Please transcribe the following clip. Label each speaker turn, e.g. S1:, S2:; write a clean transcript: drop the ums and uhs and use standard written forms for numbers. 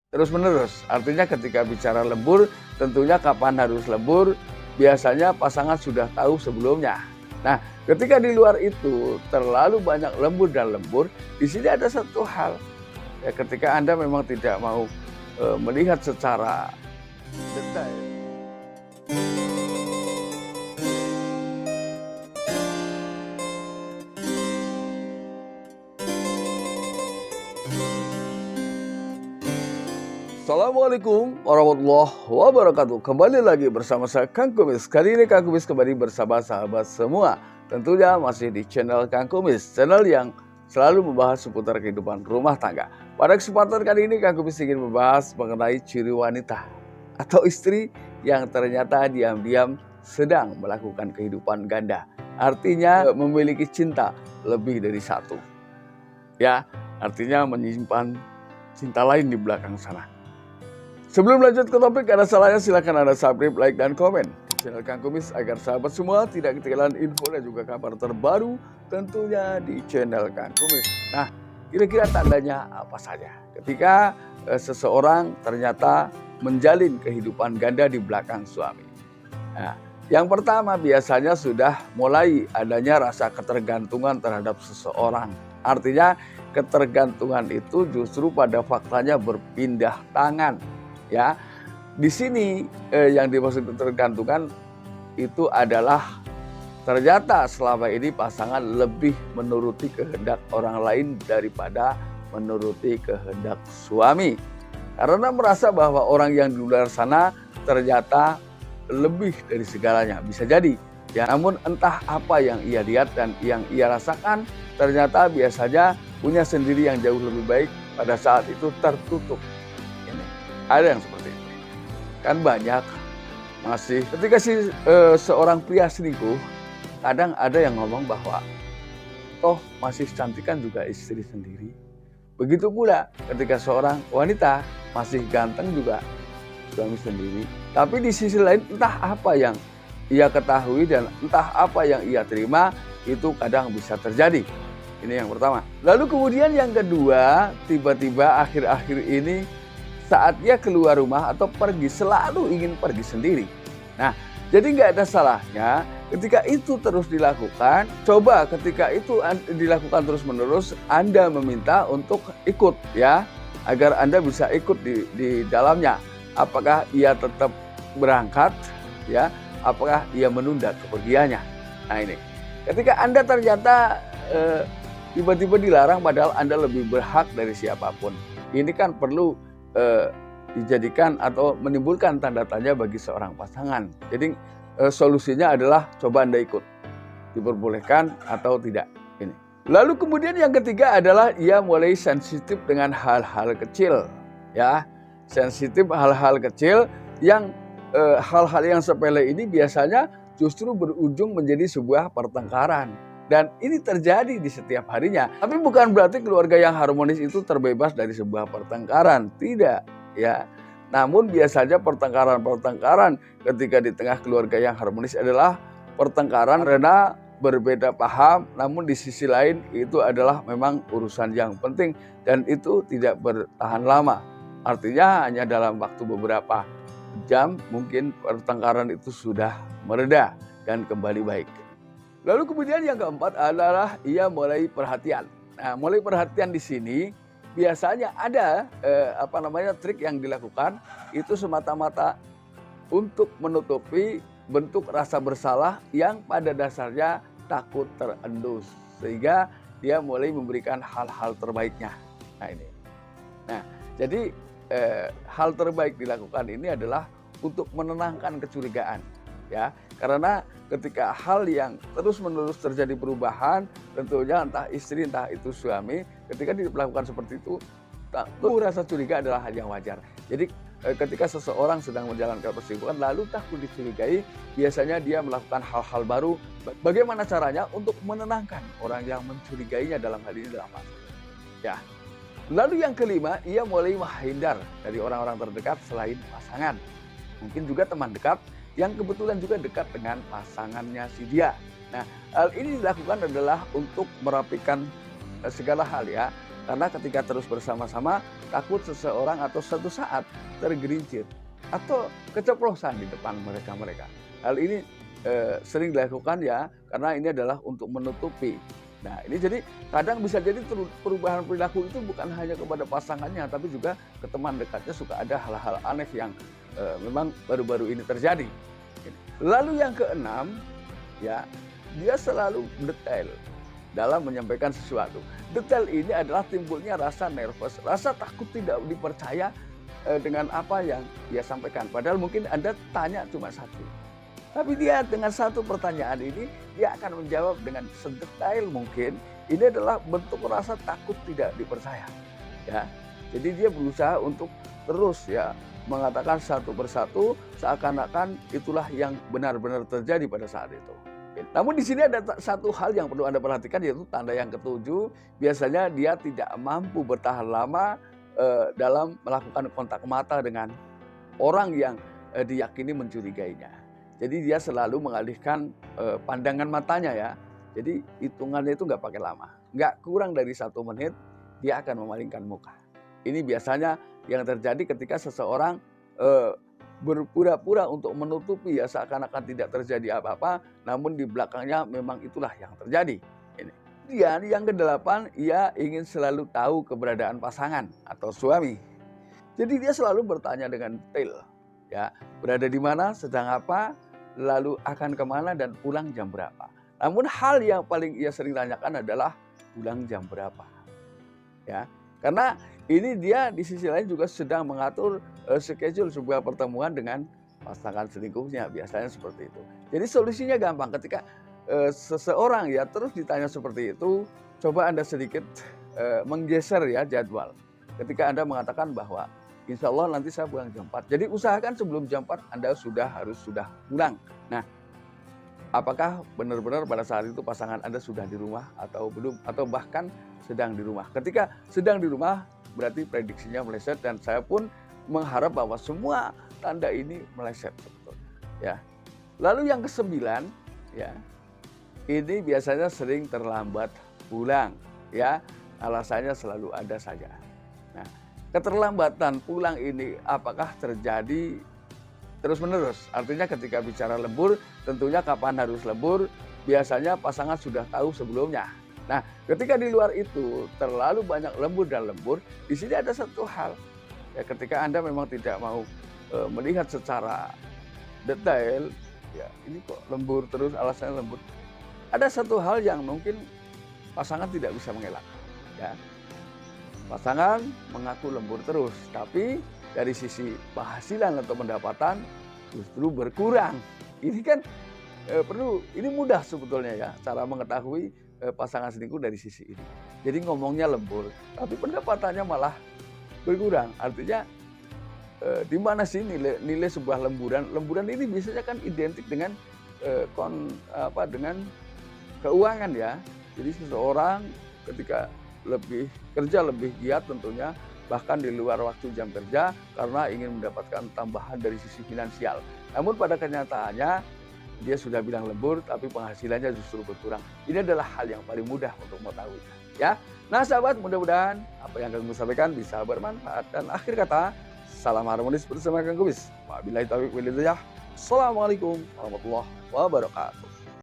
S1: terus-menerus. Artinya ketika bicara lembur, tentunya kapan harus lembur, biasanya pasangan sudah tahu sebelumnya. Nah, ketika di luar itu terlalu banyak lembur dan lembur, di sini ada satu hal, ya ketika Anda memang tidak mau melihat secara detail. Assalamualaikum warahmatullahi wabarakatuh. Kembali lagi bersama saya Kang Kumis. Kali ini Kang Kumis kembali bersama sahabat semua. Tentunya masih di channel Kang Kumis, channel yang selalu membahas seputar kehidupan rumah tangga. Pada kesempatan kali ini Kang Kumis ingin membahas mengenai ciri wanita atau istri yang ternyata diam-diam sedang melakukan kehidupan ganda. Artinya memiliki cinta lebih dari satu. Ya, artinya menyimpan cinta lain di belakang sana. Sebelum lanjut ke topik, ada salahnya silahkan Anda subscribe, like, dan komen channel Kang Kumis agar sahabat semua tidak ketinggalan info dan juga kabar terbaru tentunya di channel Kang Kumis. Nah, kira-kira tandanya apa saja ketika seseorang ternyata menjalin kehidupan ganda di belakang suami? Nah, yang pertama biasanya sudah mulai adanya rasa ketergantungan terhadap seseorang. Artinya ketergantungan itu justru pada faktanya berpindah tangan. Ya, di sini yang dimaksud ketergantungan itu adalah ternyata selama ini pasangan lebih menuruti kehendak orang lain daripada menuruti kehendak suami. Karena merasa bahwa orang yang di luar sana ternyata lebih dari segalanya, bisa jadi. Ya, namun entah apa yang ia lihat dan yang ia rasakan ternyata biasanya punya sendiri yang jauh lebih baik pada saat itu tertutup. Ada yang seperti itu. Kan banyak masih ketika seorang pria selingkuh, kadang ada yang ngomong bahwa toh masih cantik kan juga istri sendiri. Begitu pula ketika seorang wanita masih ganteng juga suami sendiri. Tapi di sisi lain entah apa yang ia ketahui dan entah apa yang ia terima itu kadang bisa terjadi. Ini yang pertama. Lalu kemudian yang kedua, tiba-tiba akhir-akhir ini saat dia keluar rumah atau pergi selalu ingin pergi sendiri. Nah, jadi nggak ada salahnya ketika itu terus dilakukan. Coba ketika itu dilakukan terus-menerus, Anda meminta untuk ikut ya, agar Anda bisa ikut di dalamnya. Apakah ia tetap berangkat ya? Apakah ia menunda kepergiannya? Nah ini, ketika Anda ternyata tiba-tiba dilarang padahal Anda lebih berhak dari siapapun. Ini kan perlu dijadikan atau menimbulkan tanda tanya bagi seorang pasangan. Jadi solusinya adalah coba Anda ikut, diperbolehkan atau tidak. Ini. Lalu kemudian yang ketiga adalah ia mulai sensitif dengan hal-hal kecil, ya, sensitif hal-hal kecil yang hal-hal yang sepele ini biasanya justru berujung menjadi sebuah pertengkaran. Dan ini terjadi di setiap harinya. Tapi bukan berarti keluarga yang harmonis itu terbebas dari sebuah pertengkaran. Tidak, ya. Namun biasanya pertengkaran-pertengkaran ketika di tengah keluarga yang harmonis adalah pertengkaran karena berbeda paham. Namun di sisi lain itu adalah memang urusan yang penting. Dan itu tidak bertahan lama. Artinya hanya dalam waktu beberapa jam mungkin pertengkaran itu sudah mereda dan kembali baik. Lalu kemudian yang keempat adalah ia mulai perhatian. Nah, mulai perhatian di sini biasanya ada trik yang dilakukan itu semata-mata untuk menutupi bentuk rasa bersalah yang pada dasarnya takut terendus, sehingga dia mulai memberikan hal-hal terbaiknya. Nah ini. Nah, jadi hal terbaik dilakukan ini adalah untuk menenangkan kecurigaan. Ya, karena ketika hal yang terus-menerus terjadi perubahan, tentunya entah istri entah itu suami, ketika dilakukan seperti itu, rasa curiga adalah hal yang wajar. Jadi ketika seseorang sedang menjalankan perselingkuhan lalu takut dicurigai, biasanya dia melakukan hal-hal baru. Bagaimana caranya untuk menenangkan orang yang mencurigainya dalam hal ini adalah apa? Ya. Lalu yang kelima, ia mulai menghindar dari orang-orang terdekat selain pasangan. Mungkin juga teman dekat yang kebetulan juga dekat dengan pasangannya si dia. Nah, hal ini dilakukan adalah untuk merapikan segala hal ya. Karena ketika terus bersama-sama, takut seseorang atau suatu saat tergelincir atau keceplosan di depan mereka. Hal ini sering dilakukan ya, karena ini adalah untuk menutupi. Nah ini jadi kadang bisa jadi perubahan perilaku itu bukan hanya kepada pasangannya, tapi juga ke teman dekatnya suka ada hal-hal aneh yang memang baru-baru ini terjadi. Lalu yang keenam, ya, dia selalu detail dalam menyampaikan sesuatu. Detail ini adalah timbulnya rasa nervous, rasa takut tidak dipercaya dengan apa yang dia sampaikan. Padahal mungkin Anda tanya cuma satu. Tapi dia dengan satu pertanyaan ini, dia akan menjawab dengan sedetail mungkin. Ini adalah bentuk rasa takut tidak dipercaya. Ya, jadi dia berusaha untuk terus ya mengatakan satu persatu seakan-akan itulah yang benar-benar terjadi pada saat itu. Namun di sini ada satu hal yang perlu Anda perhatikan, yaitu tanda yang ketujuh. Biasanya dia tidak mampu bertahan lama dalam melakukan kontak mata dengan orang yang diyakini mencurigainya. Jadi dia selalu mengalihkan pandangan matanya ya. Jadi hitungannya itu nggak pakai lama. Nggak kurang dari 1 menit dia akan memalingkan muka. Ini biasanya yang terjadi ketika seseorang berpura-pura untuk menutupi ya seakan-akan tidak terjadi apa-apa. Namun di belakangnya memang itulah yang terjadi. Kemudian yang ke-8, ia ingin selalu tahu keberadaan pasangan atau suami. Jadi dia selalu bertanya dengan detail. Ya, berada di mana, sedang apa, lalu akan kemana dan pulang jam berapa. Namun hal yang paling ia sering tanyakan adalah pulang jam berapa. Ya, karena ini dia di sisi lain juga sedang mengatur schedule sebuah pertemuan dengan pasangan selingkuhnya. Biasanya seperti itu. Jadi solusinya gampang. Ketika seseorang ya terus ditanya seperti itu, coba Anda sedikit menggeser ya jadwal. Ketika Anda mengatakan bahwa insya Allah nanti saya pulang jam 4. Jadi usahakan sebelum jam 4 Anda harus sudah pulang. Nah, apakah benar-benar pada saat itu pasangan Anda sudah di rumah atau belum? Atau bahkan sedang di rumah. Ketika sedang di rumah berarti prediksinya meleset, dan saya pun mengharap bahwa semua tanda ini meleset sebetulnya. Ya. Lalu yang ke-9, ya, ini biasanya sering terlambat pulang. Ya, alasannya selalu ada saja. Nah, keterlambatan pulang ini apakah terjadi terus-menerus? Artinya ketika bicara lembur, tentunya kapan harus lembur, biasanya pasangan sudah tahu sebelumnya. Nah, ketika di luar itu terlalu banyak lembur dan lembur, di sini ada satu hal. Ya, ketika Anda memang tidak mau melihat secara detail, ya ini kok lembur terus, alasannya lembur. Ada satu hal yang mungkin pasangan tidak bisa mengelak. Ya. Pasangan mengaku lembur terus, tapi dari sisi penghasilan atau pendapatan justru berkurang. Ini kan ini mudah sebetulnya ya cara mengetahui pasangan selingkuh dari sisi ini. Jadi ngomongnya lembur, tapi pendapatannya malah berkurang. Artinya di mana sih nilai sebuah lemburan? Lemburan ini biasanya kan identik dengan dengan keuangan ya. Jadi seseorang ketika kerja lebih giat tentunya, bahkan di luar waktu jam kerja karena ingin mendapatkan tambahan dari sisi finansial. Namun pada kenyataannya dia sudah bilang lembur, tapi penghasilannya justru berkurang. Ini adalah hal yang paling mudah untuk mengetahui. Ya, nah sahabat, mudah-mudahan apa yang kami sampaikan bisa bermanfaat. Dan akhir kata, salam harmonis bersama Kang Kumis. Wabillahi taufiq wal hidayah. Assalamualaikum warahmatullahi wabarakatuh.